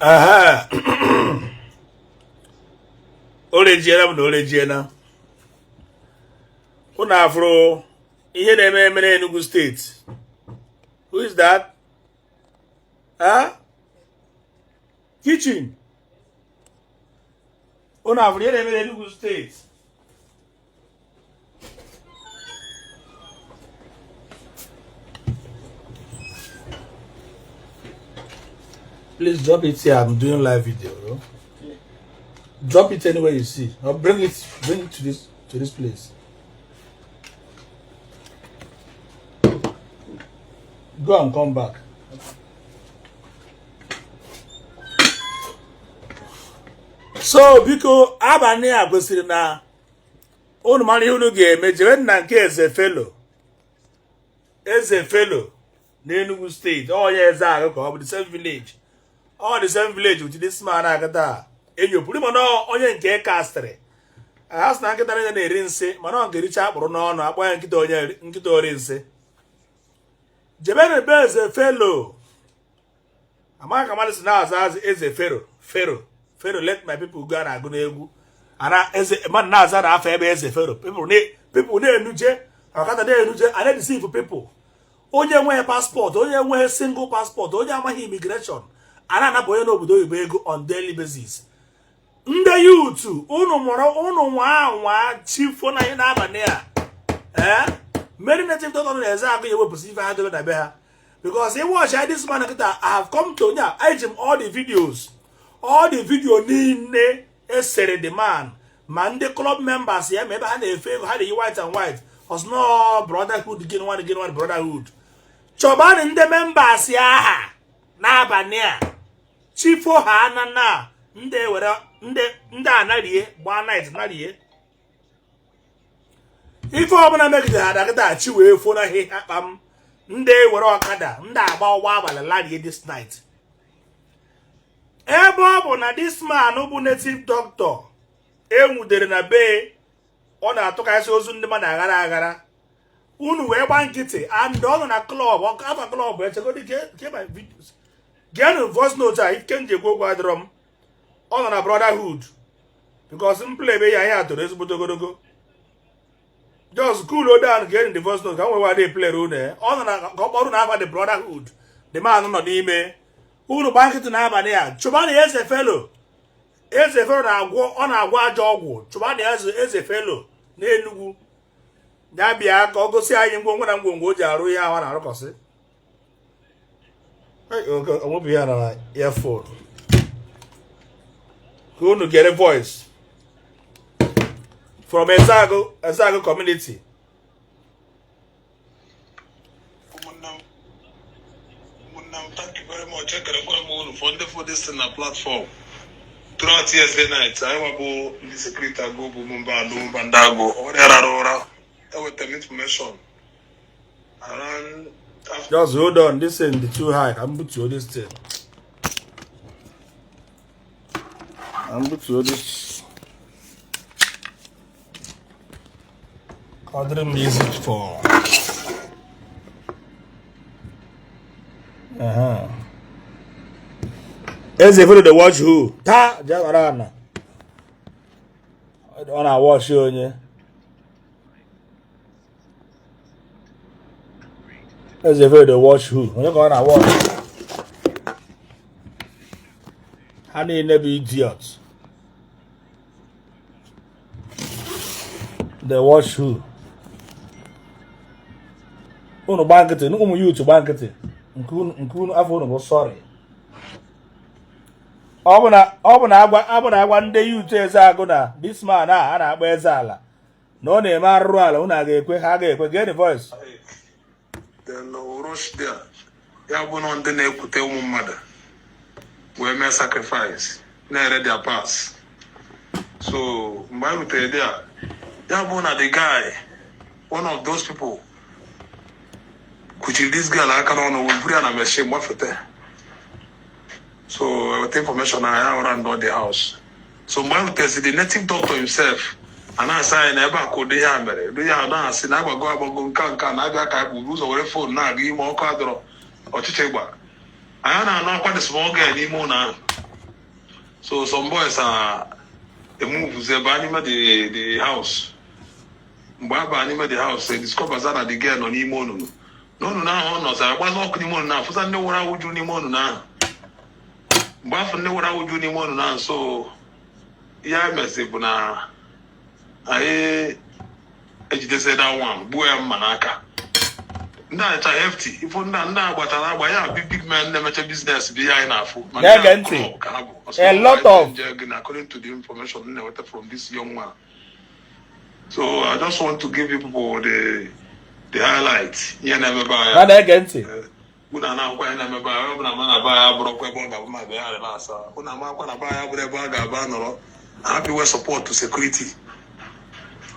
Aha. Olejiena bụ na olejiena. Unu afro ihe na-eme eme n'Enugu steeti. Who is that? Huh? Kitchen. Unu afro ihe na-eme n'Enugu steeti. Please drop it here. I'm doing live video. Bro. Drop it anywhere you see. Or bring it to this place. Go and come back. So biko abani a kwesịrị na unu mara ihe unu ga-eme jewe na nke eze felo n'Enugu steeti. Oh yeah, eze ahụ ka ọ bụ the same village. All the same village with this man agata enyo puri mana onye nke castre as na nkita na-eri nse mana ọ ga-ericha akpụrụ n'ọnụ akpọ ya nkita ori nse jebere be eze felo amaka mmadụ si na-aza eze fero let my people go na agụ n'egwu ana eze man na-aza na afọ ebe eze fero people na-enuje akata na-enuje ana deceive people onye nweghị passport onye nweghị single passport onye amaghị immigration ana anapụ onye n'obodo oyibo ego on daily basis. Ndị youth unu nwa chifo na ihe n'abalị a many native doctors na-eze agụ ya wepụsị ife ha dobe na be ha because he watch this man nkịta I have come to nya eji m all the video niile esere the man ma ndị club members ya ma ebe ha na-efe ego ha na-eyi white and white was no brotherhood again one brotherhood chọbanị ndị members ya aha n'abalị a chifo ha na ndị were ndị anarie gba night narie ife ọbụla megide ha dagịda chi wee fo na ihe akpam ndị were ọkada ndị agba ụgbọ abalị larie this night ebe ọ bụ na this man bụ native doctor enwudere na be ọ na-atụkasị ozu ndị mmadụ aghara unu wee gba nkịtị and ọ nọ na club afa club echegodi ke my videos get voice note a ike nje gwo gwadoro m ọ nọ na brotherhood because m play be ya ihe atụrụ ezigbo ogologo just cool down get in the voice note ka nwe wa dey play rune ọ nọ na ka ọkpọrụ na afa the brotherhood the man nọ n'ime unu gba nkịtị n'abalị a chụba na eze felo na-agwọ ọ na-agwọ ajọ ọgwụ chụba na eze felo n'Enugu ya bịa ka ọ gosi anyị ngwongwo na ngwongwo o ji arụ ihe ahụ na-arụkọsị onwebi ya na earphone ka unu get a voice from Ezago community. Thank you very much. For this in a platform throughout yesterday night. I will go the secretary go Mumbandago or Erarora with the information around. Just hold on, this is the too high. I'm put you this thing. I'm put you this. Order music for. As if they watch who? Ta Javarana. I don't wanna watch you on you. As if they watch who? I'm not gonna watch. Honey, never idiots. They watch who? Uno bankete, no you to bankete. Nkunu afọ no sorry. Ọbụna agwa ndị youth eze agụ na this man a na-agba eze ala. Na ọ na-eme arụrụ ala unu ga-ekwe ha ga-ekwe get the voice. Then rush there. Ya bụ na ndị na-ekwute ụmụ mmadụ wee mee sacrifice na-ere their pass. So mgbe I rutere there, ya bụ na the guy, one of those people, kuchiri this girl aka n'ọnụ wee buru ya na machine gbafete. So with information I around all the house. So mgbe I rutere the native doctor himself and I say na ebe a kode ya mere do ya na asị na agbago nka na-abịa ka bụ ụzọ were phone na-aga ime ọkụ adọrọ ọchịchị gba anyị na-anụ akwa dị small girl n'ime ụlọ ahụ So some boys are they move the anima the house. Mbaba anima the house, they discover that the girl on imono. No, now no, sir. I was not imono now. For no one would do imono now. But for no one would do imono now. So yeah, messy, but now I just said that one. Boy, manaka. Now it's a hefty. If you now, but I big man never business behind our food. A lot of according to the information from this young man. So I just want to give people the highlights. Yeah, never buy. Not against it. Happy with support to security.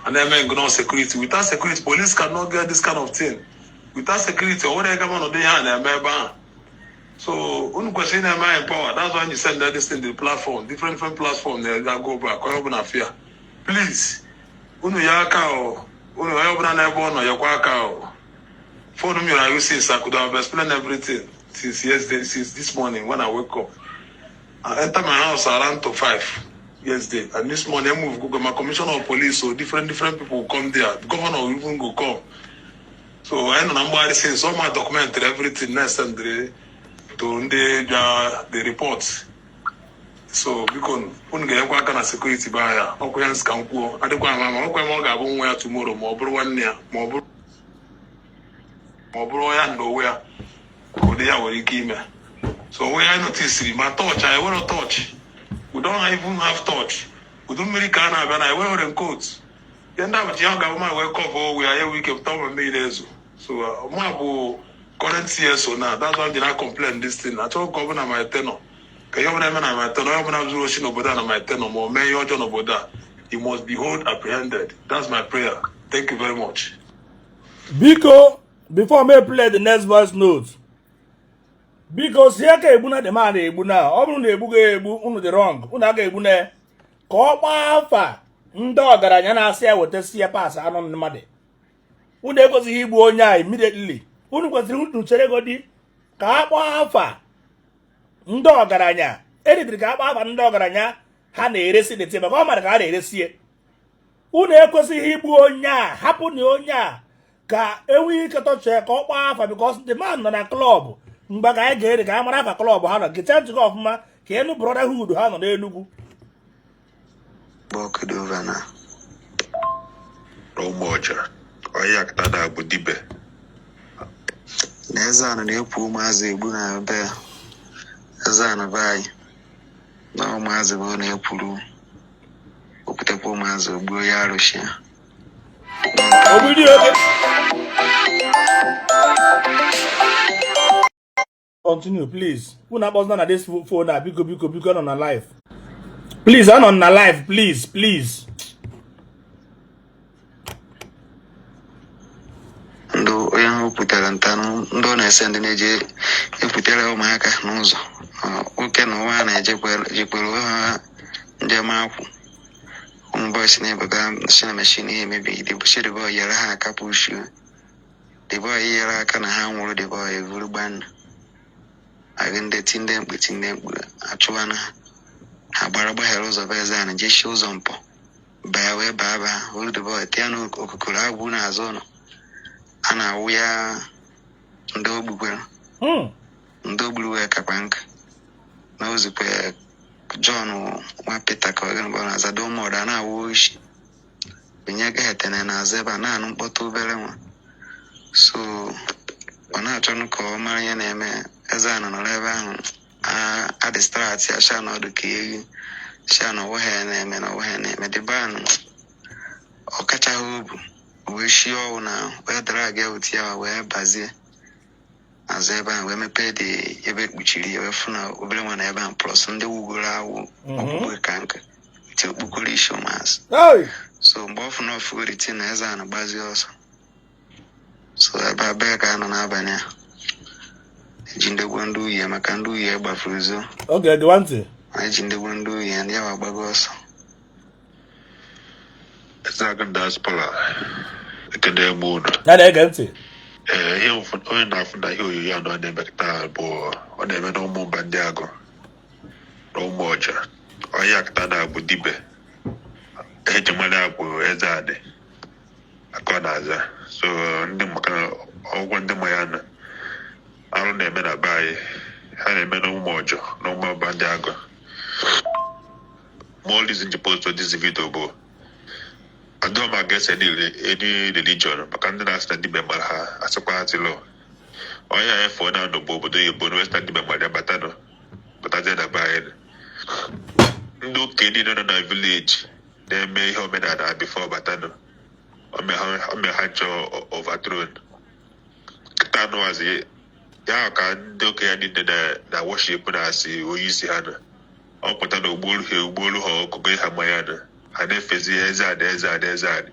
And then men go security. Without security, police cannot get this kind of thing. Without security, what they come on the hand and member. So one question am I empowered? That's why you send that this thing to the platform, different platforms that go back. Please, uno yakao, uno yobra na bono yakwakao. Phone me I use I could have explained everything since yesterday, since this morning when I wake up. I enter my house around to 5 yesterday, and this morning I move Google my commissioner of police, so different people come there. The governor will even go come. So I know nobody since all my documentary, everything necessary to the reports. So because when get work on security buyer, okwans can go. I don't want to go tomorrow. More one year, more and nowhere. Go there where you came. So when I notice my touch, I want to touch. We don't even have touch. We don't really can have, and I wear them coats. Then that was young government wake up. Oh, we are here. We can talk with me there. So my current CSO now. That's why I did not complain this thing. I told governor my tenor. He must be held apprehended. That's my prayer. Thank you very much. Biko, before I play the next voice note. Because here ka ebuna the man ebuna. Obunu na ebuga ebu unu the wrong. Unu aga ebuna. Ka ọkpa afa ndị ọgaranya na-asị ya weta sie pass anọ mmadụ. Unu ekwesịghị igbu onye a immediately. Unu kwesịrị unu chere godi ka akpọ afa ndị ọgaranya. Editiri ka akpọ afa ndị ọgaranya ha na-eresi the table. Ka ọ mara ka ha na-eresie. Unu ekwesịghị igbu onye a. Hapụ na onye a ka enwe ike tọchee ka ọkpọ afa because the man nọ na club. Mgbe ka anyị ga-ere ka a mara afa klọb ha nọ gete ntị gị ọfụma ka enu brotherhood ha nọ n'Enugu Bokidovana Romoja Oyak Tada Budibe Nezana Nepu Mazi Buna Bear Zana Vai No Mazi Bone Pulu Okutapo Mazo Buyarushia Continue, please. Who na boss na this phone na biko on a live. Please, on a live, please. Ndo oya putara ntano ndo na send neje eputara ụmụaka n'ụzọ. Oke na ụwa na ejekwelu ha ndị makwụ. Boys na baga shina machine here maybe the bushiri boy yara ha kapushu. The boy yara aka na ha nwụrụ the boy evuru Again, the tin them between them, Achuana, Habaraba Heroes of Ezan, and just shows on Po. By way, Baba, hold the boy, Tiano, Okukura, Buna Zono. Anna, we are Ndobu, Ndobu, Kapank. Knows the John, Wapita, Kogan, as I don't more than I wish. Pinyaga, and Azeba, Nan, Botu Belema. So, on our turn call Marian Eme. Ezana no leva a distract ya shano do ki shano wo he na me de ban o kacha hobu we shio na we drag out ya we bazie azeba we me pe de ebe kuchiri we funa obere wana ebe an plus nde wugura wo obu kanka ti bukuri show mas so mbo funa furity na ezana bazie also so eba be ka no na abanya Jinde Gwandu ya makandu ya bafuzo. Okay, the one thing. I jinde Gwandu ya ndia wabagos. Second diaspora. Ekede mood. That against Here for enough that you are not the back bo. On the no more bandiago. No moja. Oya Katana bụ dibe ejimala bụ eze adị akọ na aza so ndị maka ọgwụgwọ ndị mmanya na arụ na-eme na be anyị ha na-eme n'ụmụ ọjọọ na ụmụ ọba ndị agụ more reason to post this video bụ adọm against any religion maka ndị na-asị na dibe mara ha asịkwa ha tilo onye efo na ndụ bụ obodo oyibo na west na dibe mara ya batazie na be anyị ndị okenye niile nọ na vileji na-eme ihe omenala bifo batano ome ha chọọ overthrown kịta nụwazi ya ka ndị okenye niile na worship na-asị onye isi ha na ọ pụta na ugboro ha ọkụkọ ha mmanya na ha na-efezi eze adị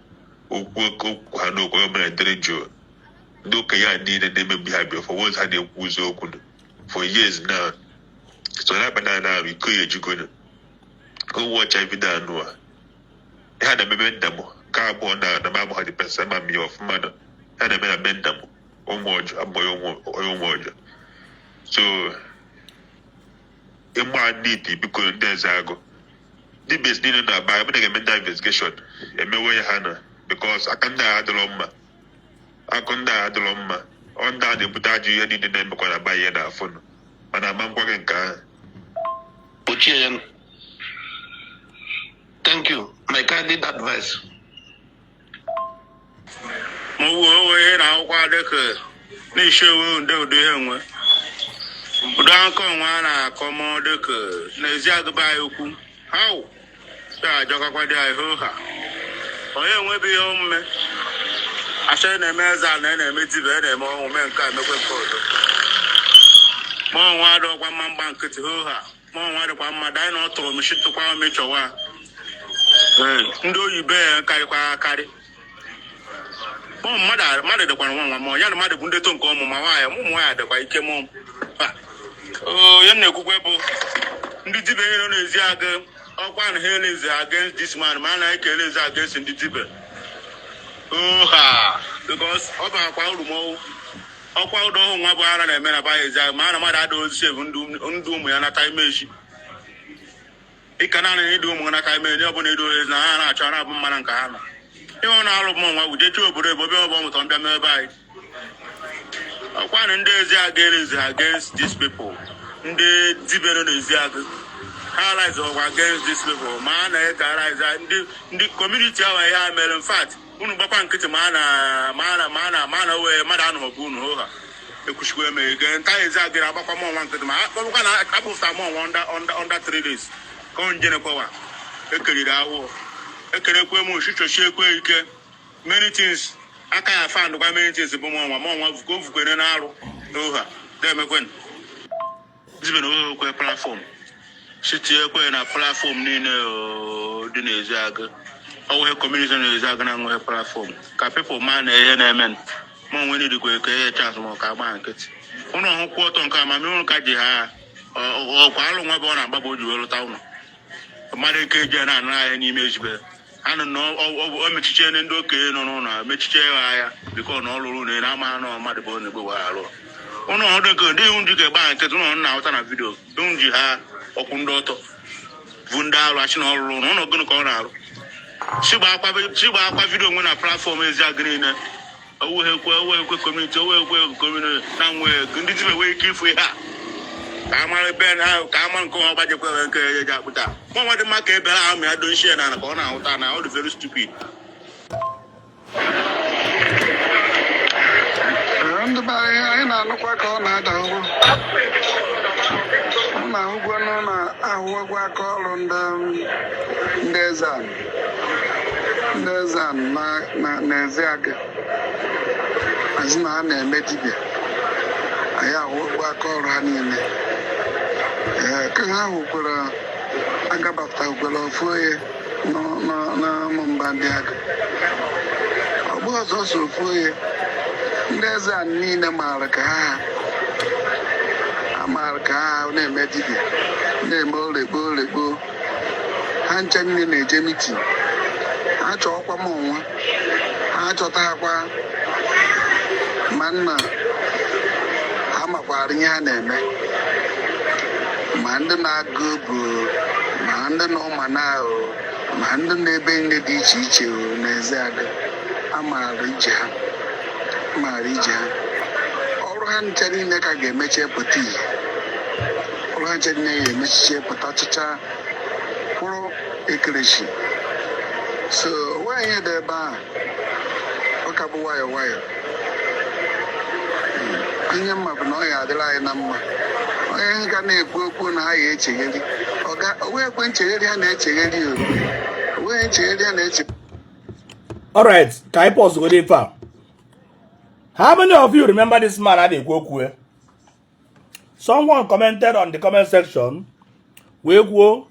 okwu ha n'okwu omenala dịrị jụụ ndị okenye a niile na-emebi ha bịa for once ha na-ekwu ụzọ okwu for years now so na-abịa na arụ iko ya ejigonu ụwọcha ebido anụ a ha na-emebe ndamụ ka abụọ na mamụ ha dị pesa ma mmiri ọfụma na ha na-eme na be ndamụ ụmụ ọjọọ abụghị onye ụmụ ọjọọ so ịma ndị biko ndị eze agụ ndị bes niile na-aba ebe na-eme ndị investigeshọn emewe ya ha na bikos aka ndị agha adịrọ mma ọ ndị a na-ebute ajọ ihe niile na-emekwa na ba ihe na afụnụ mana ama ngwa gị nke ahụ ochie ya. Thank you. My candid advice. Mwe na kwa deke ni shewe nde ude nwe. Udan ko nwa na komo deke na ezi agba yoku. How? Ya joka kwa dia ho ha. Oye nwe bi yo mme. Ashe na emeza na emeti be na eme omume nka emekwe kodo. Mo nwa do kwa mamba nkiti ho ha. Mo nwa do kwa mmadụ na ọtụrụ mshitu kwa mechowa. Ndị oyibo karịkwa akarị mmadụ dịkwara nwa ma ya na mmadụ bụ ndeto nke ọmụ ma nwaanyị ụmụ nwaanyị dịkwa ike mụ ya na-ekwukwe bụ ndị dibe nọ n'ezi aga ọkwa na ha na-ezi against this man ma a na-ekele ezi against ndị dibe ha because ọ bụ akwa urumọwụ ọkwa ụdọ ọhụụ nwa bụ ara na-eme na baya ezi aga ma a na mmadụ adịghị ozi ebu ndụ ụmụ ya nata imeji ịka naanị ịdị ụmụ nata ime ọ bụla edo ezi na ha na-achọ ara abụ mmara nke ha nọ ihe ọ na-alụ bụ nwa bụ jechi obodo ebe obe ọbọ mụta mbịa n'ebe anyị ọkwanụ ndị ezi aga erezi against these people ndị dibere n'ezi aga ha rise ọgwa against these people ma a na-eke rise ndị community ahụ ihe ha mere in fact unu gbakwa nkịtị ma a na wee mmadụ anụghọbụ unu ha ekwuchikwa eme ege nta ezi agịrị agbakwa m ọnwa nkịtị ma akpọrụkwa na akpụfụta m ọnwa under 3 days ka ọ njenekwawa ekeriri ahụhụ ekerekwe m oshichochi ekwe ike many things aka ya fa ndụkwa many things bụ mọnwa ka o vukwere n'arụ n'oha demekwen dibe na okwe platform siti ekwe na platform niile dị n'ezi aga ọwụhe community n'ezi aga na nwehe platform ka people ma na ihe na-eme ma onwe nidikwe ka ihe chance ma ka agba nkịtị ụnụ ọhụkwụ ọtọ nke amami ụnụ ka ji ha ọkwa alụ nwa bụ ọ na-agbaba o ji wee lụta ụnụ mmadụ ike eji na-anụ ahịa n'ime ejibe anụ na o mechiche ndị okenye nọ n'ụlọ mechiche ya ahịa biko na ọ lụrụ na na-ama anụ mmadụ bụ na-egbe arụ ụnụ ọhụrụ nke ndị ihu ji ga-egba nkịtị ụnụ na-ahụta na vidio ihu ji ha ọkwụ ndị ọtọ bụ ndị arụ achị na ọ lụrụ na ụlọ gịnị ka ọ na-arụ chigba akwa vidio nwe na platfọm ezi aga niile owehekwe kọmuniti na nwe ndị dibe nwee ike ịfụ ihe a ka amara ebe ka ama nke ọma gbajekwa nke eji akpụta nwa dị mma ka ebe ha amị ado nshie na ka ọ na-ahụta na ọ dị very stupid. Ndị be anyị na-anụkwa ka ọ na-ada ụgwọ ọ na-ahụgwọ nọ na-ahụgwọ aka ọrụ ndị eze na-ezi aga azụ na ha na-eme dibịa anyị ahụgwọ aka ọrụ ha niile ka ha hụkwara agabapụta ugboro ofu onye na ụmụmba ndị aga ọ bụ ọzọ so ofu onye ndị eze a niile maara ka ha na-eme dibịa na-eme olekpo ha ncha niile na-eje mitin ha chọọkwa m ọnwa ha chọtakwa ma nna ha makwara ihe ha na-eme ma ndị na-agụ bụ ma ma ndị nọ ma na ma ndị na-ebe ndị dị iche iche n'ezi aga amaara ije ha ọrụ ha nche niile ka ga-emechi pụta ihe ọrụ ha nche niile ga-emechiche pụta ọchịcha kwụrụ ekerechi so nwaanyị dị ebe ahụ ọ ka bụ nwayọọ ihe mma bụ na ọ ya adịla anyị na mma onye ga na-ekwu okwu na ha ya echegheri onwe nchegheri ha na-echegheri onwe nchegheri ha na-eche. Alright, can I pause go there? How many of you remember this man at the Goku? Someone commented on the comment section. We go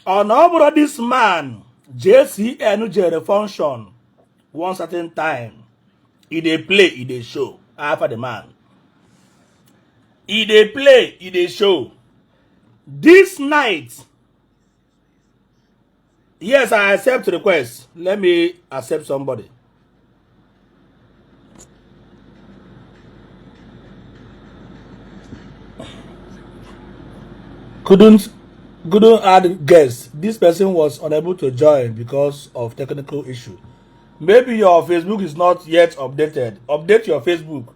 on over this man JCN function one certain time. They play, they show after the man. They play, they show. This night, yes, I accept request. Let me accept somebody. Couldn't add guests. This person was unable to join because of technical issue. Maybe your Facebook is not yet updated. Update your Facebook,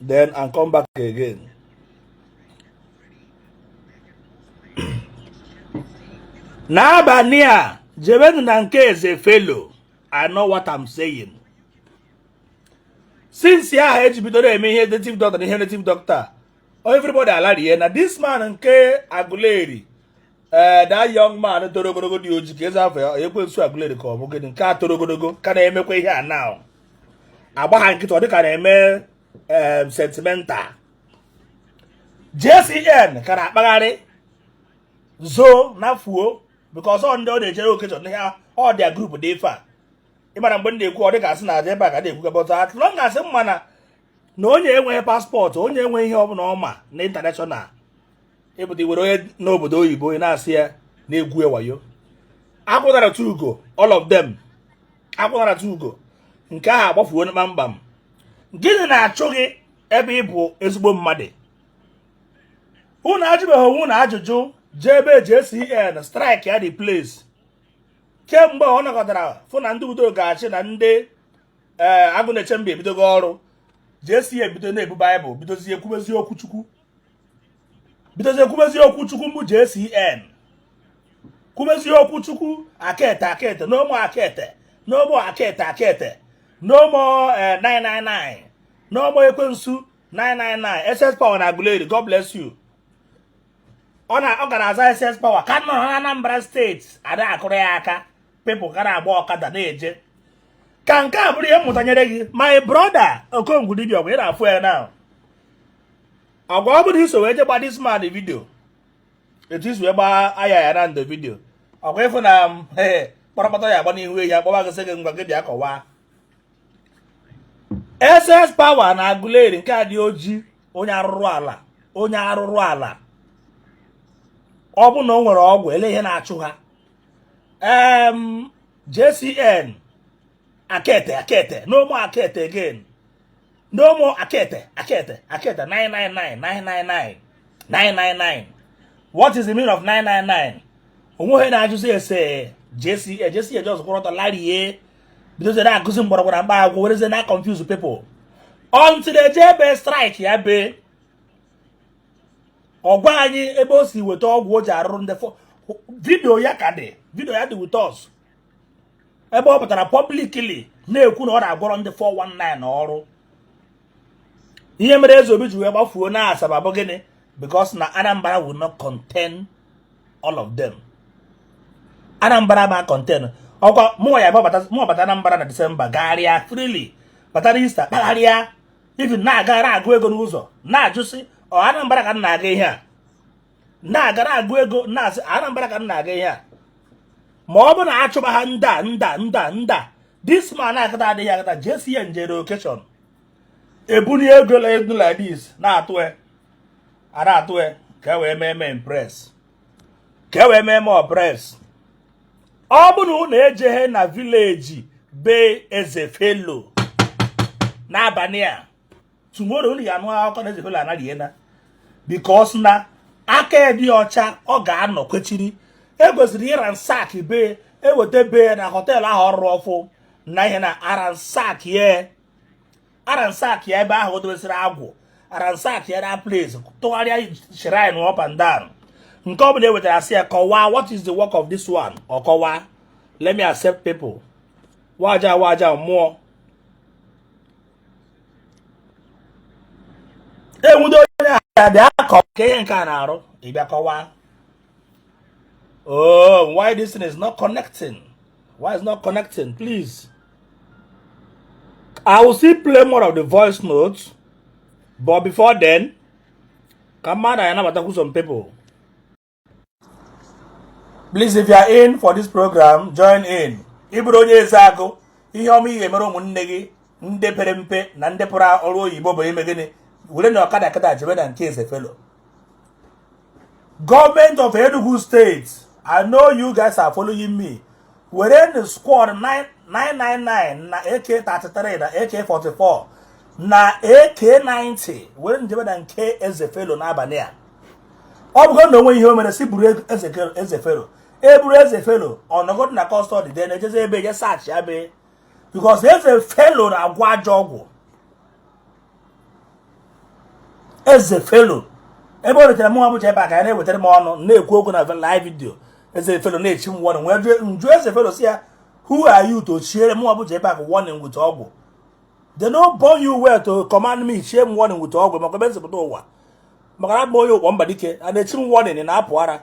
then and come back again. Nabania, Jeben Nanke is a fellow. I know what I'm saying. Since you are the native doctor, everybody allowed here. Now this man nke Aguleri, that young man Torogogo di Ojikeza for equal to Aguleri come getting car Torogogo can I make here now? Abahan Kito can I sentimental. JCN can I bagare zo na fuo because on the general occasion here all their group they far. Even when they go, they can see Jpac they cook about as long as some man no onye passport, onye enwe ihe ọbụla na international. Ebe dị were n'obodo oyibo ị na-asị ya na-egwu ewayo. Akwụnara tugo, all of them. Akwụnara tugo. Nke ahụ agbafuo na mbam. Gịnị na-achụ gị ebe ị bụ ezigbo mmadụ? Unu ajụbeghị unu ajụjụ jebe JCN strike ya the place. Kemgbe ọ nọkọtara fụ na ndị udo ga-achị na ndị agụ na-eche mba ebidogo ọrụ. JCN bido na-ebu Bible bidozie kwubezi okwu Chukwu. Mbụ JCN. Kwubezi okwu Chukwu akete no more akete. No more akete. No more 999. No more ekwensu 999. SS Power na Aguleri, God bless you. Ọ ga-aza SS Power ka nọ na Anambra State ada akụrụ ya aka. People kana agba ọkada na-eje. Ka nke a bụrụ ihe mmụtanyere gị, my brother Okongwu dibia ọgwụ ị na-afụ ya now. Ọgwa ọ bụrụ iso wee je gba this man the video. Etu iso wee gba aya ya na the video. Ọgwa ịfụ na kpọrọkpọtọ ya agba n'ihu ya kpọba gị sị gị ngwa gị bịa kọwaa. SS Power na Aguleri nke a dị oji onye arụrụ ala. Ọ bụ na o nwere ọgwụ ele ihe na-achụ ha. JCN akete no more akete again. No more akete 999. What is the meaning of 999? Onwe na ajụ say JCN just kwụrụ larie because they are accusing mgbọrọgwụ mba agwụ where they not confuse people until the JB strike ya be ọgwa anyị ebe o si weta ọgwụ o ji arụrụ ndị video ya ka dị video ya dị with us ebe ọ pụtara publicly na-ekwu na ọ na-agwọrọ ndị 419 ọrụ. Ihe mere eze obi ji wee gbafuo na Asaba bụ gịnị? Because na Anambra will not contain all of them. Anambra ma contain ọkwa mụnwa ya bata Anambra na December gagharịa freely batara Easter kpagharịa even na-agara agụ ego n'ụzọ na-ajụsị ọ Anambra ka m na-aga ihe a na-agara agụ ego na-asị Anambra ka m na-aga ihe a ma ọ bụ na achụba ha nda this man akata adịghị akata JCN jere occasion ebuni ego like this na-atụ ka e wee mee impress ka e wee mee oppress. Ọ bụ na unu ejeghe na village be eze fellow n'abalị a tomorrow unu ga-anụ akụkọ na eze fellow anariena because na aka dị ọcha ọ ga-anọ kwechiri egosiri ransak be eweta be na họteelụ ahụ ọrụ ọfụ na ihe na aransak ya ebe ahụ o dobesịrị agwụ aransak ya na place tụgharịa shrine up and down nke ọ bụla ewetara asị ya kọwaa what is the work of this one ọ kọwaa let me accept people waja mmụọ enwudo onye ahịa bịa akọ ka ihe nke a na-arụ ịbịa kọwaa oh why this thing is not connecting why is not connecting please I will still play more of the voice notes but before then come on and about some people please if you are in for this program join in ịbụrụ onye ezeagụ ihe ọma ihe mere ụmụnne gị ndị pere mpe na ndị pụrụ ọrụ oyibo bụ ime gịnị were na ọkada kịta jebe na nke Ezefelo Government of Enugu State, I know you guys are following me. We're in the squad 999 na AK-33 na AK-44 na AK-90 we're in the nke Ezefelo na abalị a ọ bụgo na onwe ihe o mere si buru Ezefelo eburu Ezefelo ọnọgod na custody dị na-ejeze ebe je search ya be because Ezefelo na-agwọ ajọ ọgwụ Ezefelo ebe o retere mụ bụ Jpac ka na-ewetara m ọnụ na-ekwu okwu na live video Ezefelo na-echi m warning wee njụ Ezefelo si ya who are you to chiere mụ bụ Jpac warning with ọgwụ they no born you well to command me chie m warning with ọgwụ maka ebe nzipụta ụwa maka na abụ onye ụkpọ mba dike a na-echi m warning na-apụ ara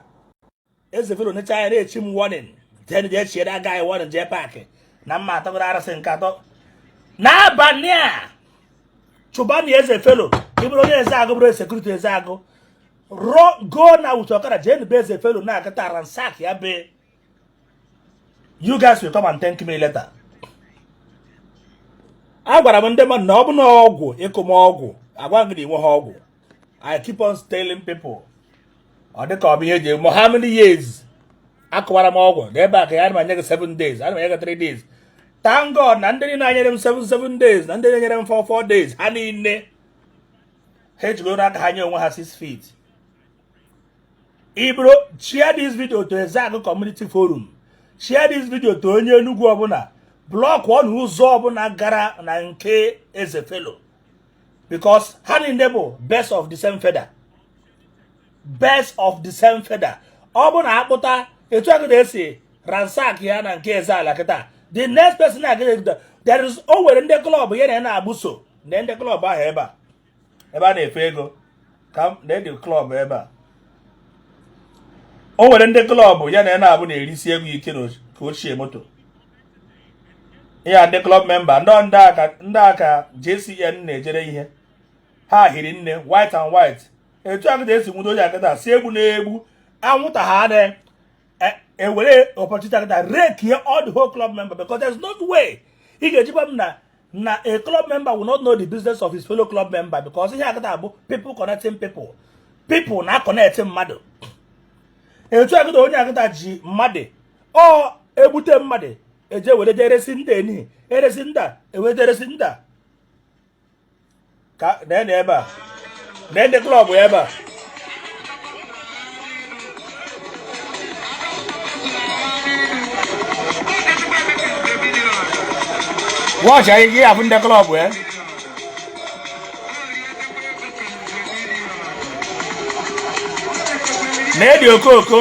Ezefelo necha ya na-echi m warning then je chiere agaghị warning Jpac na mma atọgoro arasị nke atọ n'abalị a chụbani Ezefelo ịbụrụ onye ezeagụ bụrụ sekuriti ezeagụ go na with ọkara jee be Ezefelo na-akịta ransak ya be you guys will come and thank me later. Agwara m ndị mmadụ na ọ bụ na ọgwụ ịkụ m ọgwụ agwa gị inwe ha ọgwụ I keep on telling people ọ dịka ọ bụ ihe eji how many years akụwara m ọgwụ na ebe a ka ya na nye gị 7 days ana m enye gị 3 days thank God na ndị niile anyere m 7 days na ndị na-enyere m 4 days ha niile ha ejigoro aka ha nye onwe ha 6 feet. Ibro share this video to Ezeagụ community forum share this video to onye Enugu ọbụla block ọnụ ụzọ ọbụla gara na nke Ezefelo because ha niile bụ best of the same feather ọ bụ na akpụta etu aka esi ransack ya na nke Ezeala kịta the next person again there is o nwere ndị klọb ya na-agbụso na ndị klọb ahụ ebe a na-efe ego ka na ndị klọb ebe a o nwere ndị klọb ya na-abụ na-erisi ego ike ka ochie moto ya ndị klọb memba ndị aka JCN na-ejere ihe ha hiri nne white and white etu aka esi nwudo onye akịta si egbu na-egbu anwụnta ha na-ewere opportunity akịta rake all the whole club member because there's no way he ga-ejikwa m na a club member will not know the business of his fellow club member because ihe akịta bụ people connecting people na-connect mmadụ etu akịta onye akịta ji mmadụ ọ egbute mmadụ eje were je eresi ndị enihi eresi nda eweta eresi nda ka na ebe a na ndị klọb ebe a watch anyị gị afụ ndị klọb na edi okoko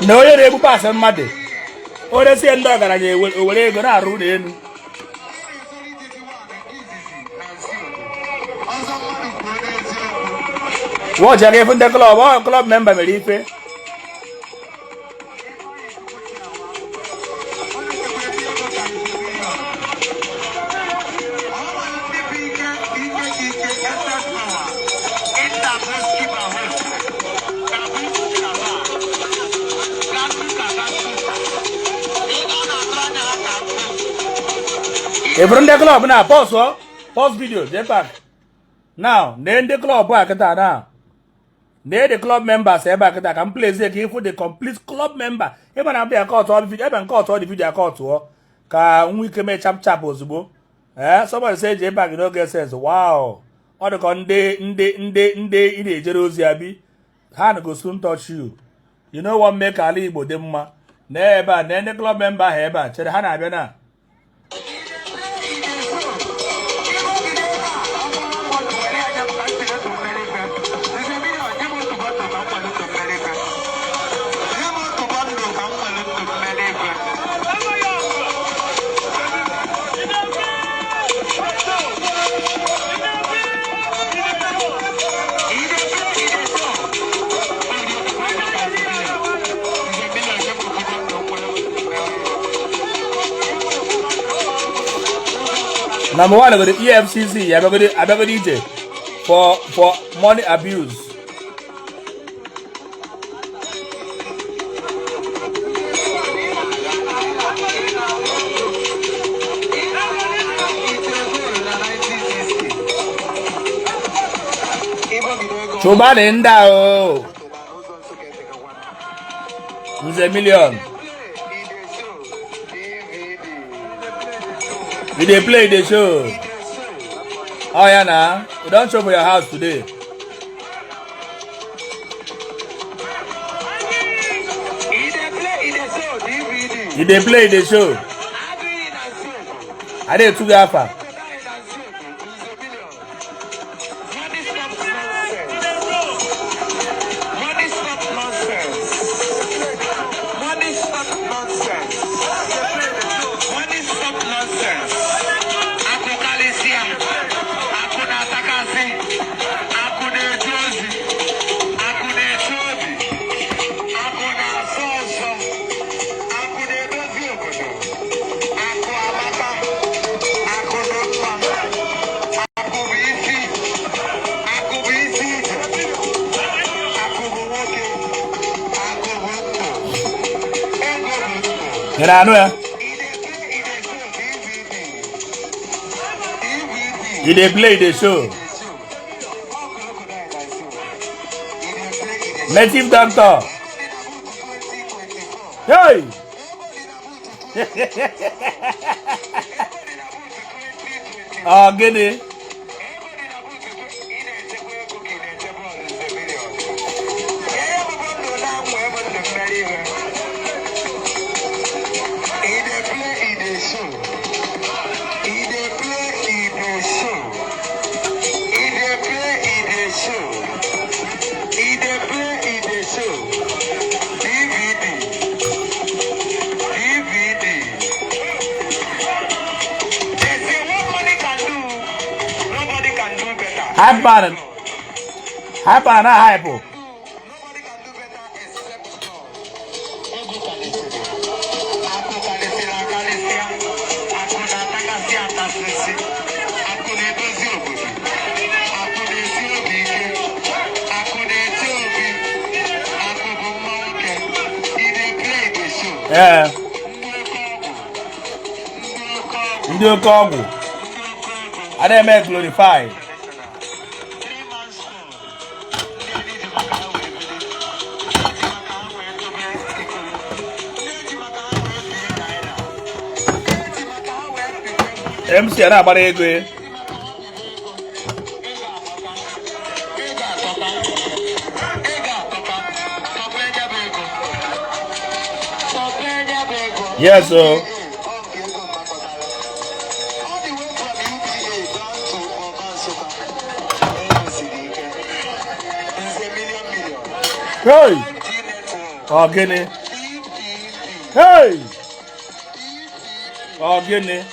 na onye na-egbu pasị mmadụ o resie ndị ọgaranya ewere ego na-arụ ụlọ elu wọchị aga efu ndị klọb memba mere ife eburu ndị klọb na pause video Jpac now na ndị klọb a kịta na They the club members ebe akita can play say if the complete club member ebe na be court all the video ebe court all the video court o ka nwe ike me chap ozugbo somebody say Jpac no get sense wow all the ndị ị na-ejere ozi abi ha go soon touch you know what make ala Igbo dị mma na ebe a na ndị club member ha ebe a chere ha na-abịa na Number one, I go to EFCC. I go to DJ for money abuse. Choba nenda o. It's a million. They play the show. Oh yeah, nah. You don't show for your house today. They play the show. I did two gaffer. I know. They play the show. Native doctor. Hey! Oh, get it. Hyper, not hypo. Yeah. Ndị oke ọgwụ. I didn't make glorify. MC na agbara ego e. Yes, sir. Hey! Oh, Guinea. Hey! Oh, Guinea.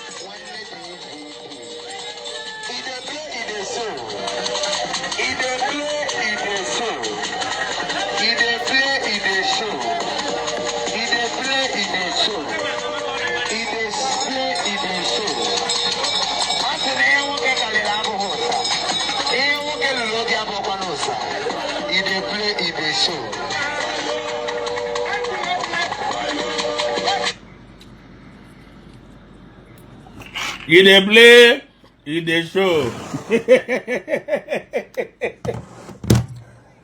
You dey play, you dey show.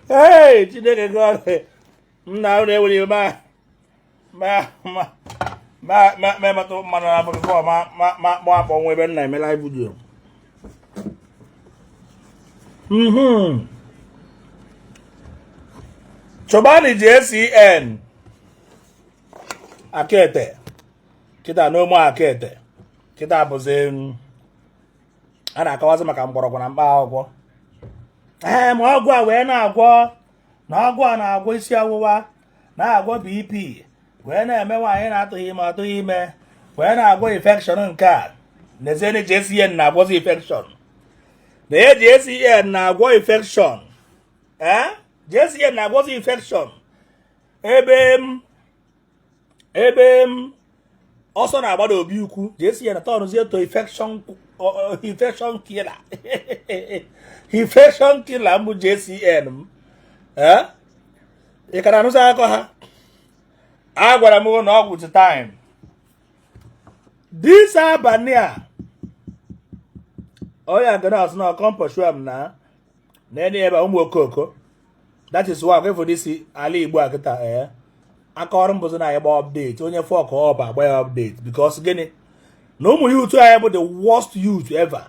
Hey, Chineke God. Now they will you ma to man before ma when we na me live video. Chobani JCN Akete. Kita no more Akete. Kita bụzi a na-akọwazi maka mgbọrọgwụ na mkpa akwụkwọ. Ma ọgwụ a wee na-agwọ na ọgwụ a na-agwọ isi ọwụwa, na-agwọ BP, wee na-eme nwaanyị na-atụghị ime, wee na-agwọ infection nke a. N'ezienị JCN na-agwọzi infection. Na JCN na-agwọ infection. JCN na-agwọzi infection. Ebe m ọsọ na-agbada obi ukwu, JCN atọrụzie to infection killer. Infection killer mbụ JCN m. Ị ka na-anụzi akọ ha? Agwara m na ọgwụ to time. This abalị a onye nke na-asụ na ọkọmpọshua m na enye ebe ụmụ okoko. That is why for this ala Igbo a kịta aka ọrụ mbụzi na agba update onye fọk ọba agba ya update because gịnị na ụmụ youth anyị bụ the worst youth ever.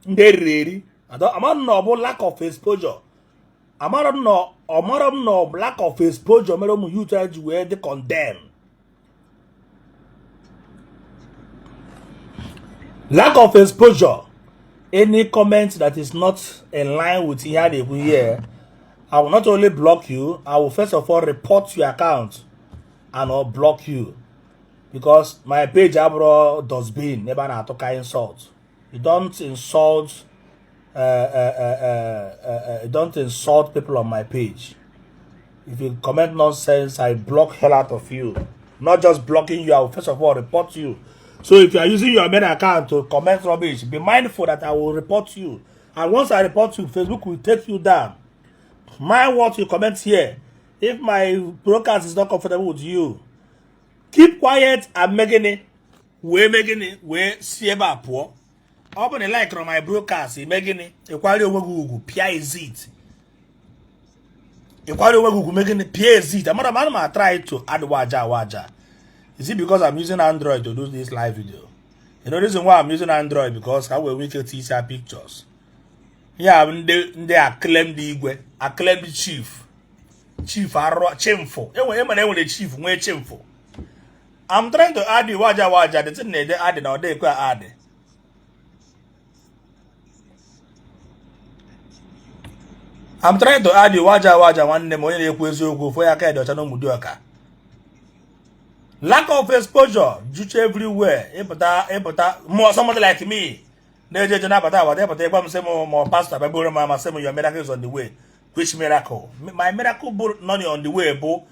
Ndị eriri amara m na ọ bụ lack of exposure. Amara m na lack of exposure mere ụmụ youth anyị ji wee dị condemn. Lack of exposure. Any comment that is not in line with ihe a na-ekwu here, I will not only block you, I will first of all report your account and I'll block you. Because my page abro dustbin, never na to insult. You don't insult don't insult people on my page. If you comment nonsense, I block hell out of you. Not just blocking you, I will first of all report you. So if you are using your main account to comment rubbish, be mindful that I will report you. And once I report you, Facebook will take you down. Mind what you comment here. If my broadcast is not comfortable with you, keep quiet and making it. We see about poor. Open a like on my broadcast, making it. Equality over Google, Pia is it. Equality over Google, making it Pia is it. I'm not try to add waja. Is it because I'm using Android to do this live video? You know the reason why I'm using Android because I will make it easier pictures. Yeah, they acclaim the Igwe, acclaim the chief chimful. The chief, where chimful. I'm trying to add the waja. The thing they add now, they could add. I'm trying to add the waja one name when they go for your kind of channel mudoka. Lack of exposure, juche everywhere. More somebody like me. More pastor, your miracle is on the way. Which miracle? My miracle not on the way, bo.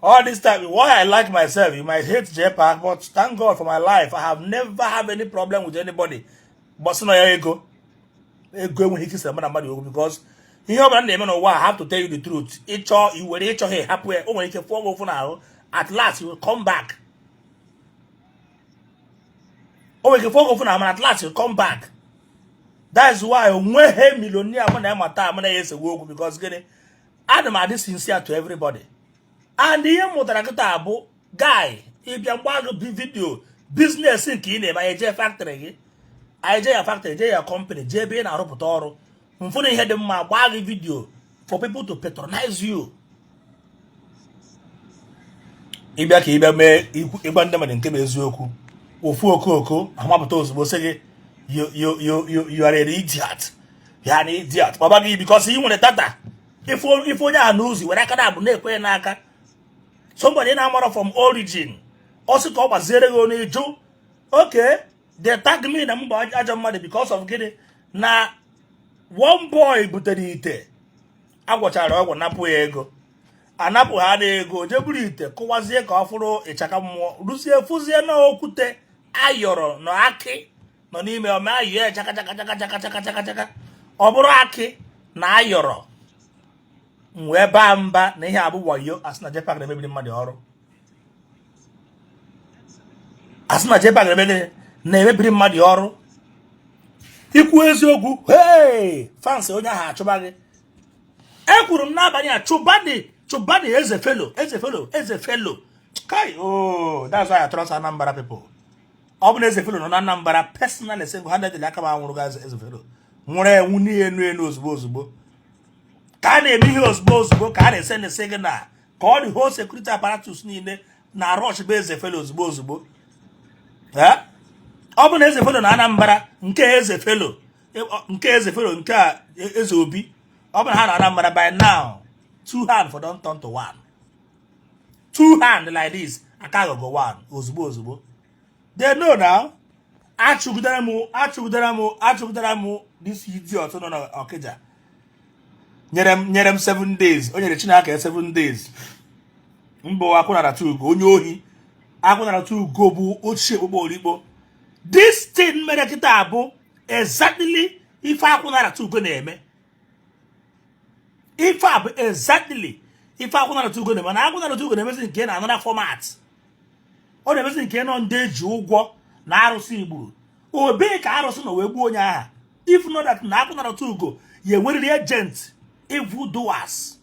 All this time, why I like myself, you might hate Jpac, but thank God for my life. I have never had any problem with anybody. But so now you go. Go when he kisses because I have to tell you the truth. You will happy. Oh, when you can fall over now, at last you will come back. Oh, we can fall over now, and at last you will come back. That's why when hey millionaire when I'm a time when I used to work because Adam are this sincere to everybody. And the motor guy, if you want to video business in Kine, my J factory, J factory, J company, JB and Aropotoro. Mfuni had my bag video for people to patronize you. Ibaki me ibanda man nkebe eziokwu. Ofu okoko, amabatos bo say you are an idiot. You are an idiot. Babagi because you want a tata. If you are news, when I can have nekwe naka. Somebody now from origin. Also called a zero Joe. Okay, they tag me in a money because of getting na. One boy butere ite agwachara ọgwụ napụ ego anapụ ha na ego jeburu ite kụwazie ka ọ fụrụ ịchaka mmụọ rusie fụzie na okwute ayọrọ na akị nọ n'ime ome ayọ chaka ọ bụrụ akị na ayọrọ wee baa mba na ihe abụ wayo asị na Jpac na-emebiri mmadụ ọrụ asị na Jpac na-emebiri mmadụ ọrụ ikwu eziokwu hey fans onye ahụ achụba gị ekwuru m n'abalị a chụbadị eze felo kai oh that's why I trust Anambra people ọ bụ na eze felo nọ na Anambra personally single handedly aka m anwụrụ ga eze felo nwụrụ enwu n'ihe enu ozugbo ka a na-eme ihe ozugbo ka a na-ese na-ese gị na ka ọ dị whole security apparatus niile na rush bụ eze felo ozugbo ọ bụ na eze felo na Anambra nke eze felo nke a eze obi ọ bụ na ha na Anambra by now 2 hand for don't turn to 1 2 hand like this aka go 1 ozugbo they know now achụgidere m this idiot nọ na Okija nyere m 7 days o nyere Chineke 7 days mbụ akwụnara tugo onye ohi akwụnara tugo bụ ochie okpukpe Igbo this thing mere kịta bụ exactly ife akwụnara tugo na-eme ife a bụ exactly ife akwụnara tugo na-eme na akwụnara tugo na-emezi nke na another format ọ na-emezi nke nọ ndị eji ụgwọ na arụsị igburu obe ka arụsị nọ wee gbuo onye aha if not that na akwụnara tugo ya enweriri agent evil doers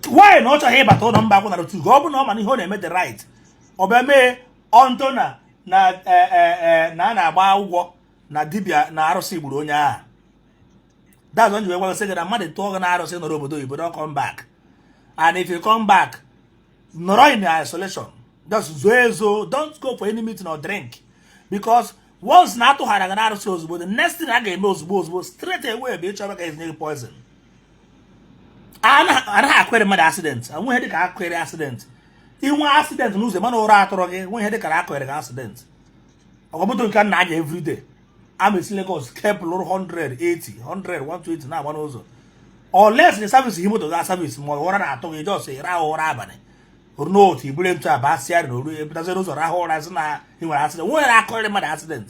why na ọ chọghị ịbata ụlọ mba akwụnara tugo ọ bụ na ọ mana ihe ọ na-eme the right ọ bịa mee ọntọ na a na-agba ụgwọ na dibịa na arụsị gburu onye ahụ that's when you were saying that mmadụ tụọ gị na arụsị nọrọ obodo oyibo don't come back and if you come back nọrọ in isolation just zoo ezo don't go for any meeting or drink because once na atụghara gị na arụsị ozugbo the next thing a ga-eme ozugbo straight away bụ ịchọba ka ezinye gị poison anaghị akwere mmadụ accident enweghị dịka akwere accident inwe accident n'ụzọ mana ụra atụrụ gị nweghị dịka akwere gị accident ọgọbụdo nke na anya everyday amesi Lagos kept 180 100 120 na-agba n'ụzọ unless the service ihe moto ga service ma ụra na-atụ gị just rahụ ụra abalị oru n'otu ibure ntụ aba asịarị na oru ebutaziri ụzọ rahụ ụra sị na ị nwere accident nwere akọrịrị mmadụ accident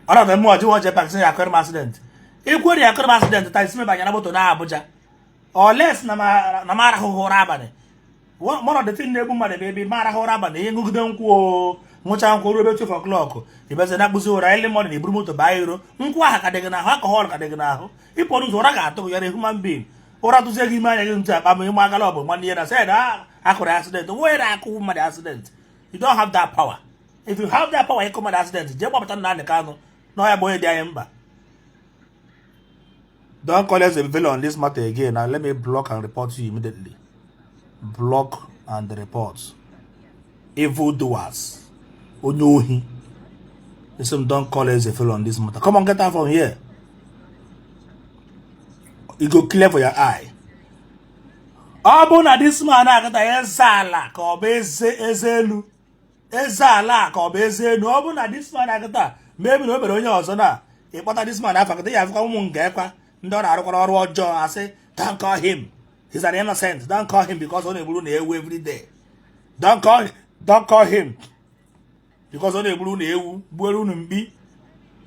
ọnọdụ mmụọ ji nwa Jpac sị ya akọrị m accident ikwere ya akọrị m accident taa isi mebanyere moto na Abuja unless na m arahụghị ụra abalị one of the thing na-egbu mmadụ bụ ebe ma arahụ ụra abalị ihe ngụgide nkwụ nwụcha nkwụ ruo ebe 2 o'clock ibeze na akpụzi ụra early morning iburu moto baa iro nkwụ ahụ ka dị gị n'ahụ alcohol ka dị gị n'ahụ ịpụ n'ụzọ ụra ga-atụ gị ya na human being ụra tụzie gị ime anya gị ntụ akpa ma ịma agala ọ bụ nwanne ya na said akụrụ accident nwere akụ mmadụ accident you don't have that power if you have that power ịkụ mmadụ accident jee gbapụta na Nnamdi Kanu na ọya bụ onye dị anyị mba don't call us a villain on this matter again and let me block and report you immediately block and report evil doers onye ohi listen don't call us a villain on this matter come on get out from here you go clear for your eye ọ bụ na this man akata eze ala ka ọ bụ eze elu eze ala ka ọ bụ eze elu ọ bụ na this man akata maybe na o mere onye ọzọ na ịkpọta this man afọ akata ya afụkwa ụmụ nga ekwa ndị ọ na-arụkwara ọrụ ọjọọ asị don't call him he's an innocent don't call him because ọ na-egburu na ewu every day don't call him because ọ na-egburu na ewu gbuoro unu mkpi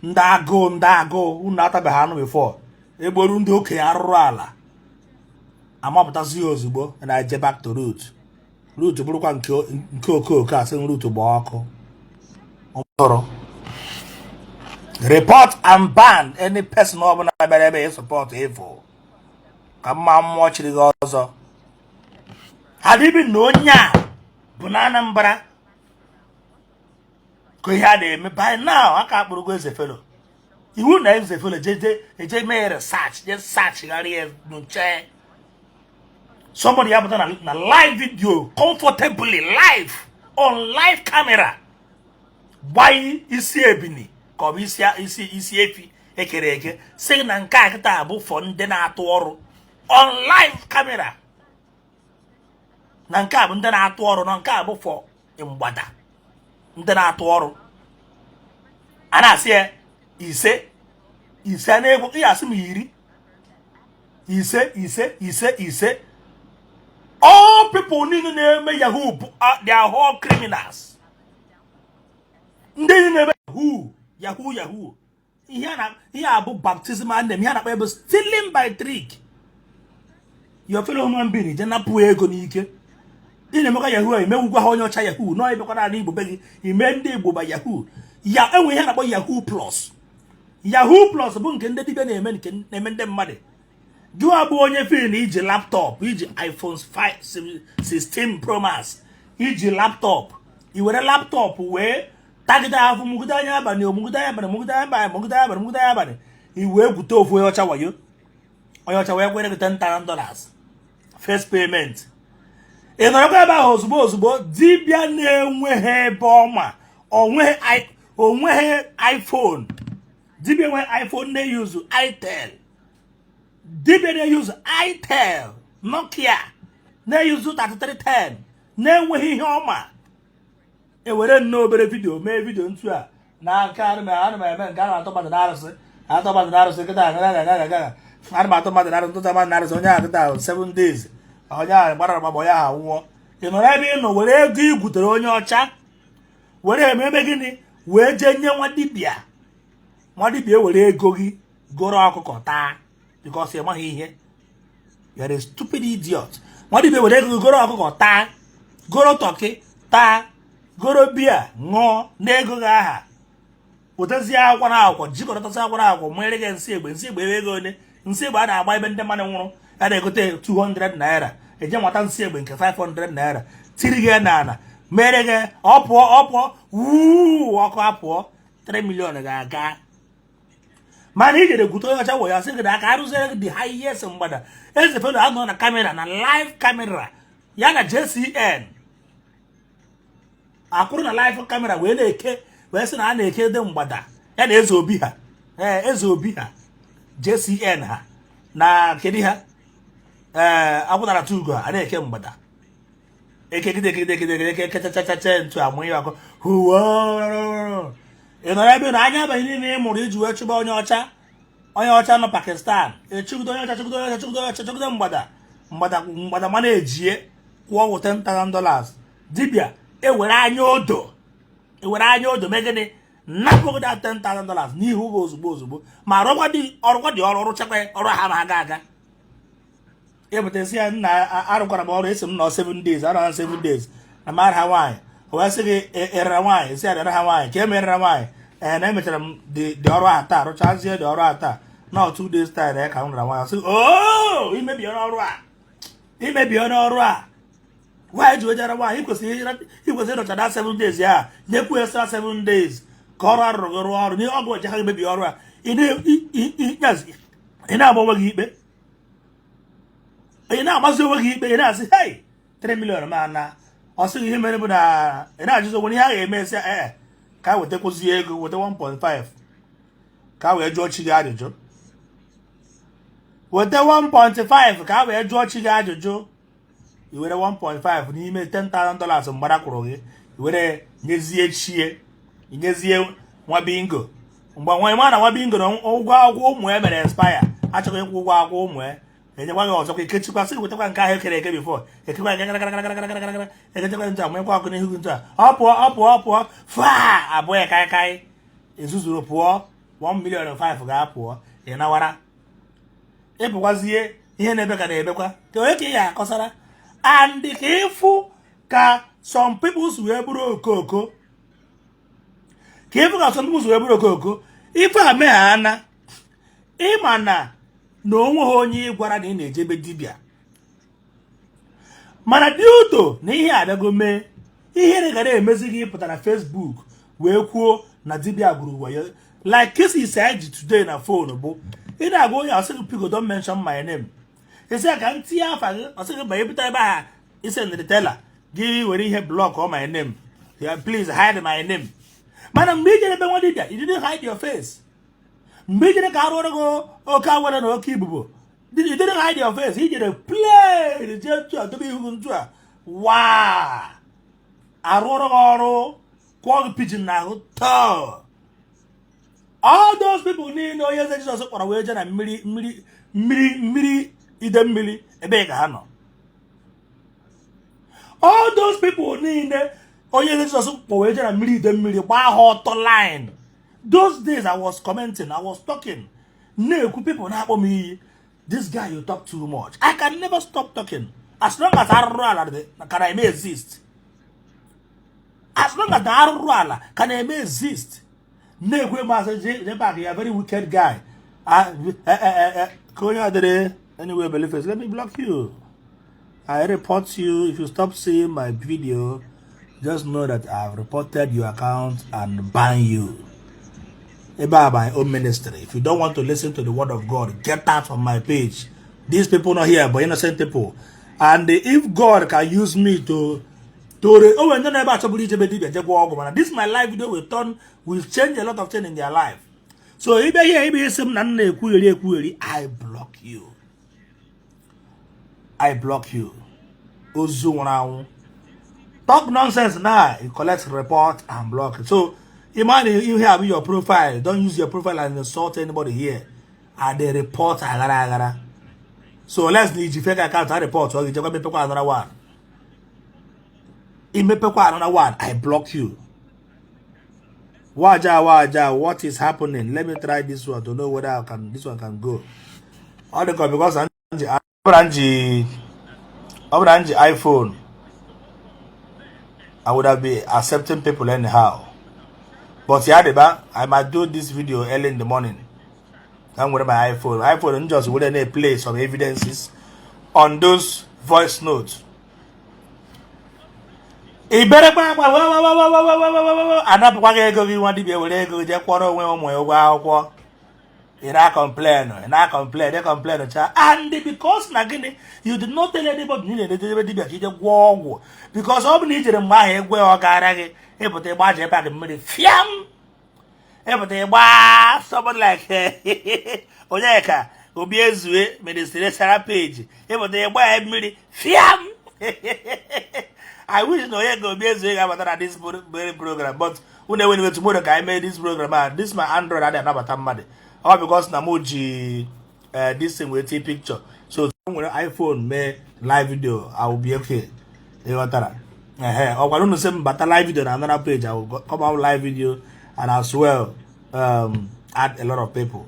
ndị agụụ unu atabeghị anụ before egboru ndị okenye arụrụ ala amapụtazi ya ozugbo na je back to root bụrụkwa nke okooko asị root gba ọkụ report and ban any person ọbụla bịara ebe support evil ka mma mmụọ chiri gị ọzọ hadịbi na onye a bụ na Anambra ka ihe a na-eme by now aka akpụrụgo eze felo iwu na eze felo eje mee research je searchgharịa nche somebody ya pụta na live video comfortably live on live camera gbanye isi ebini ka ọ bụ isi efi ekere eke sị na nke a kịta bụ fọ ndị na-atụ ọrụ on live camera na nke a bụ ndị na-atụ ọrụ na nke a bụ fọ mgbada ndị na-atụ ọrụ a na-asị ya ise na-egwu ihe asị m ise all people niile na-eme yahoo they are all criminals ndị na-eme yahoo ihe a bụ baptism and them ihe a na-akpa ebe stealing by trick your fellow human being je napụ ego n'ike ị na-emekwa yahoo imewugwa ha onye ọcha yahoo nọ emekwa na Igbo be gị ime ndị Igbo ba yahoo ya enwe ihe na-akpọ yahoo plus bụ nke ndị dibịa na-eme ndị mmadụ gị bụ onye fin iji laptọpụ iji iPhone 16 Pro Max iji laptọpụ i were laptọpụ wee tagide ahụ mugide anya abalị i wee gwute ofu onye ọcha wayo onye ọcha wee kwere gị $10,000 first payment ị nọrọkwa ebe ahụ ozugbo dibịa na-enweghị ebe ọma onweghị iPhone dibịa enweghị iPhone na-eyuzu itel dibịa na-eyuzu itel Nokia na-eyuzu 3310 na-enweghị ihe ọma ewere nnọọ obere vidio mee vidio ntu a na nke ana m eme nke a na-atọ mmadụ n'arụsị kịta ana m atọ mmadụ n'arụsị ntụta mmadụ n'arụsị onye ahụ kịta 7 days onye ahụ gbara agbagba onye ahụ nwụọ ị nọrọ ebe ị nọ were ego ị gwutere onye ọcha were ememe gịnị wee jee nye nwa dibịa were ego gị goro ọkụkọ taa because ị maghị ihe you're a stupid idiot nwa dibịa were ego gị goro ọkụkọ taa goro tọkị taa goro bia ṅụọ n'ego gị aha pụtazie akwụkwọ na akwụkwọ jikọrọtasị akwụkwọ na akwụkwọ mwere gị nsị egbe ebe ego ole nsị egbe a na-agba ebe ndị mmadụ nwụrụ a na-egote 200 naira eje nwata nsị egbe nke 500 naira tiri gị n'ala mere gị ọ pụọ ọkụ apụọ 3 million ga-aga mana ị jere gwute onye ọcha wụ ya sị gị na aka arụziere gị dị ha ihe esi mgbada eze felo anọ na kamera na live kamera ya na JCN akwụrụ na live kamera wee na-eke wee sị na a na-eke dị mgbada ya na eze obi ha JCN ha na kedu ha agwụnara tugo ha a na-eke mgbada ekechachacha ntu amụ ihe ọkụ ị nọrọ ebe na anya abaghị niile ị mụrụ iji wee chụba onye ọcha nọ Pakistan echugide onye ọcha chụgide mgbada mana ejie kwụọ $10,000 dibịa ewere anya odo mee gịnị napụgide $10,000 n'ihu gị ozugbo ma ọrụkwa dị ọrụ chekwa ọrụ ha ma aga ebutesi ya nna arụkwara m ọrụ esi m nọ 7 days arọ 7 days na mara ha nwaanyị wee sị gị erere nwaanyị esi arịara ha nwaanyị ka emerere nwaanyị na emechara m dị ọrụ a taa rụchazie dị ọrụ a taa na 2 days time ka m rara nwaanyị sị imebi ọrụ a nwaanyị ji wejara nwaanyị ikwesịrị ịrụcha da 7 days ya nyekwu extra 7 days ka ọrụ arụrụ gị rụọ ọrụ n'ihe ọgụ eje ha imebi ọrụ a ị na-agba onwe gị ikpe ị na-agbazi onwe gị ikpe ị na-asị hey 3 million ma na ọ sịghị ihe mere bụ na ị na-ajụzi onwe ihe a ga-eme esi ka a wetakwuzi ego weta 1.5 ka a wee jụọ chi gị ajụjụ weta 1.5 ka a wee jụọ chi gị ajụjụ i were 1.5 n'ime $10,000 mgbada kwụrụ gị i were nyezie chie nyezie nwa bingo mgbe nwa ma na nwa bingo na ụgwọ akwụkwọ ụmụ ya mere expire achọghị ịkwụ ụgwọ akwụkwọ ụmụ ya enyekwa gị ọzọkwa ikechikwa sị wetakwa nke ahụ ekere eke bifọ ekekwa ekechekwa ntụ a manyekwa ọkụ n'ihu gị ntụ a ọ pụọ fa abụọ ya kaịkaị ezuzuru pụọ 1.5 million ga-apụọ ị nawara ịpụkwazie ihe na-ebe ka na-ebekwa ka onye ka ị ya akọsara and ka ịfụ ka some people wee bụrụ okoko ife a meghana ịma na onwe ha onye gwara na ị na-ejebe dibịa mana dị ụtọ na ihe abịago mee ihere gara emezi gị pụtara Facebook wee kwuo na dibịa gburu wayo like cases I ji today na phone bụ ị na-agwa onye ọsịgị pico don't mention my name isi ka m tinye afa gị ọsịgị ma ebute ebe aha ise ndịtela gị were ihe block all my name please hide my name mana mgbe ijere ebe nwa dibịa you didn't hide your face mgbe ijere ka arụ ọrụ gị oke awere na oke ibubo you didn't hide your face ijere play jee tu a dobe ihu ntu a waa arụ ọrụ gị ọrụ kwụọ gị pidgin n'ahụ tọọ all those people niile onye eze Jizọs kpọrọ wee jee na mmiri ide mmiri ebe ka ha nọ all those people niile onye eze Jizọs kpọrọ wee jee na mmiri ide mmiri gbaa ha ọtọ line those days I was commenting I was talking na-ekwu people na-akpọ m iyi this guy you talk too much I can never stop talking As long as can I may exist. As long as the Arurala can I may exist. Jpac, you are a very wicked guy. Anyway, believers, let me block you. I report you. If you stop seeing my video, just know that I've reported your account and ban you. About my own ministry. If you don't want to listen to the word of God, get out from my page. These people not here, but innocent people. And if God can use me to this my live video will change a lot of things in their life. So I block you. I block you. Talk nonsense now. You collect report and block it. So imagine you have your profile. Don't use your profile and insult anybody here. And they report. So let's need fake account and report. Or you just make another one. If make another one, I block you. Waja, what is happening? Let me try this one to know whether this one can go. All the because Angie iPhone, I would have been accepting people anyhow. But yeah, I might do this video early in the morning. I'm with my iPhone. iPhone just wouldn't play some evidences on those voice notes. He better and you want to be able to just quarter when and I complain, they complain, and because Nagini, you did not tell anybody needed war because all needed in my head where I got able to buy Jpac and money. Fiam! Able to buy someone like Oyeka, who be a Zue, Minister Sarah Page, able to buy money. Fiam! I wish no go be a Zue about this very program, but when they went tomorrow, I made this program, this my Android, I didn't have money. All because Namoji this thing will take picture. So when iPhone make live video, I will be okay. You got that? Or I don't know some but a live video on another page. I will come out live video and as well add a lot of people.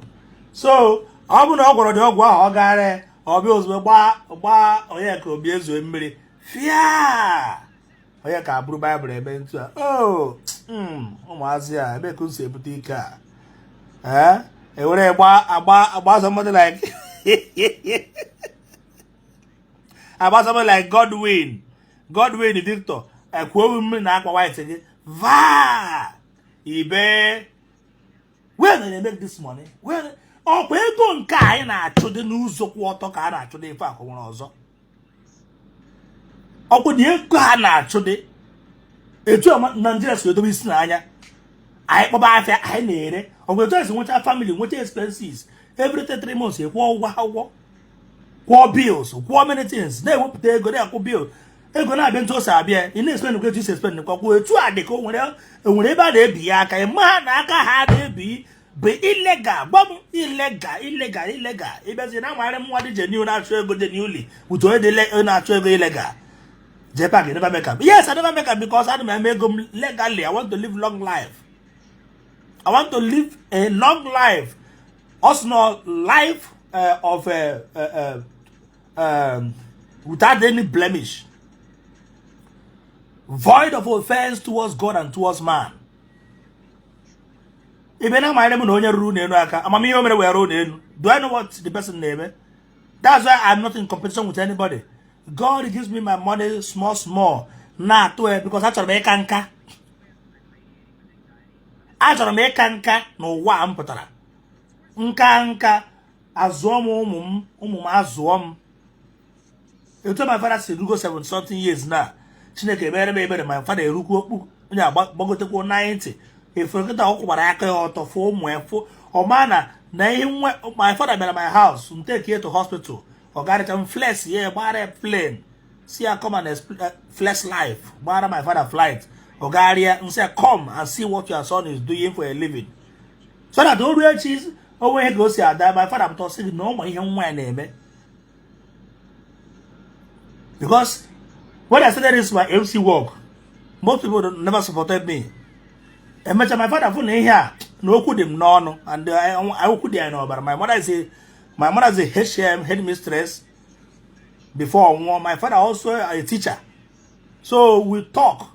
So I'm gonna go Ogare or bills will buy or yeah could be as well. Fear. Oh yeah, can brew Bible event. Oh Mazia, I bet could say boutique. About somebody like about somebody like Godwin Victor. A woman like my wife again. Va Ibe. Where did they make this money? Well, oh, we're going to the news of water car to the fact one also. Oh, would you go today? It's your Nigerians to be snaya. I need it. Or we'll just want our family, what expenses. Every 3 months, you war bills, war many things. They won't go there, bill. They're going to have been to Sabia. In this one, we just spend the couple of 2 hours. Whenever they be, I can man, I can have be illegal, bomb illegal. It was in our what did you natural good newly, which were the natural illegal. Jpac, you never make up. Yes, I never make up because I make them legally. I want to live long life. I want to live a long life, also not life without any blemish, void of offense towards God and towards man. Even I might know your rule, do I know what the person name? That's why I'm not in competition with anybody. God gives me my money small, not to it because I try to make anchor. I try to make anchor no one putara. Nka azom azom. You told my father said, "You go 7-something years now." Chineke better. My father ruku nya bogote ko 90. If you get talk about aka auto for mwefo or mana na my father been at my house and take here to hospital or got it on flesh yeah body plane. See I come and flesh life. Bada my father flight. Or Garia and say come and see what your son is doing for a living. So that don't real cheese. Oh, when he goes here, that my father was saying no my young name. Because when I started this my MC work, most people never supported me. And much of my father put here, no could him no, and I could know, but my mother is a HM headmistress. before my father also a teacher. So we talk.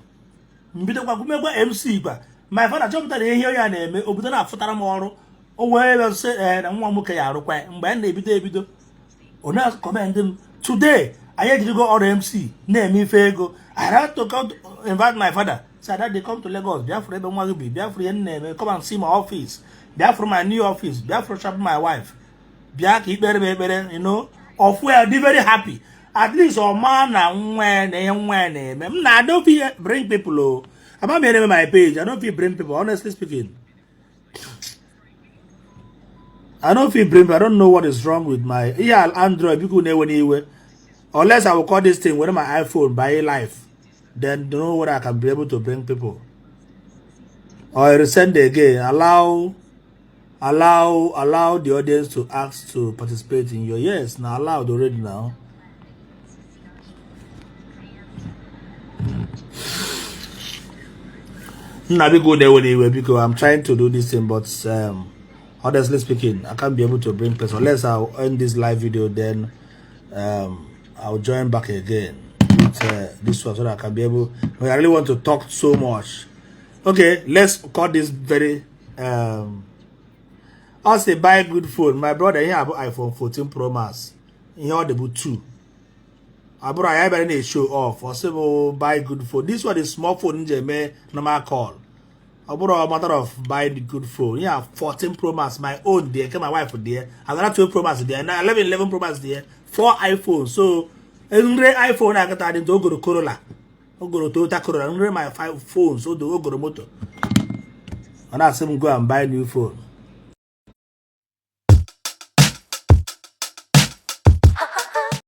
MC, my father jumped at here and open up for tomorrow. Oh, well, say, and one more require. When they be or not command them today. I had to go on MC. Name me Fago. I had to come to invite my father. So that they come to Lagos. Therefore, they want to be. Therefore, come and see my office. Therefore, my new office. Therefore, shop my wife. Biaki better, you know. Of where they very happy. At least or man and when I don't feel bring people. Oh, I'm not making my page. I don't feel bring people. Honestly speaking, I don't feel bring. I don't know what is wrong with my Android. You could never anywhere. Unless I will call this thing with my iPhone by life, then don't know what I can be able to bring people. Or I resend again. Allow the audience to ask to participate in your yes. Now allowed already now. Now we go there anyway because I'm trying to do this thing, but honestly speaking, I can't be able to bring person unless I'll end this live video. Then I'll join back again with this one so that I can be able. I really want to talk so much. Okay, let's cut this very. I'll say buy a good phone. My brother here have iPhone 14 Pro Max. He had the boot 2. I brought I better show off. Or say buy good phone. This one is small phone in normal call. I brought a matter of buy the good phone. Yeah, 14 Pro Max, my own there. My wife there. Another 12 Pro Max there. Now 11 Pro Max there. 4 iPhones. So iPhone I got into go to Corolla. Go to Toyota Corolla. My 5 phones. So do go to motor. And I say go and buy new phone.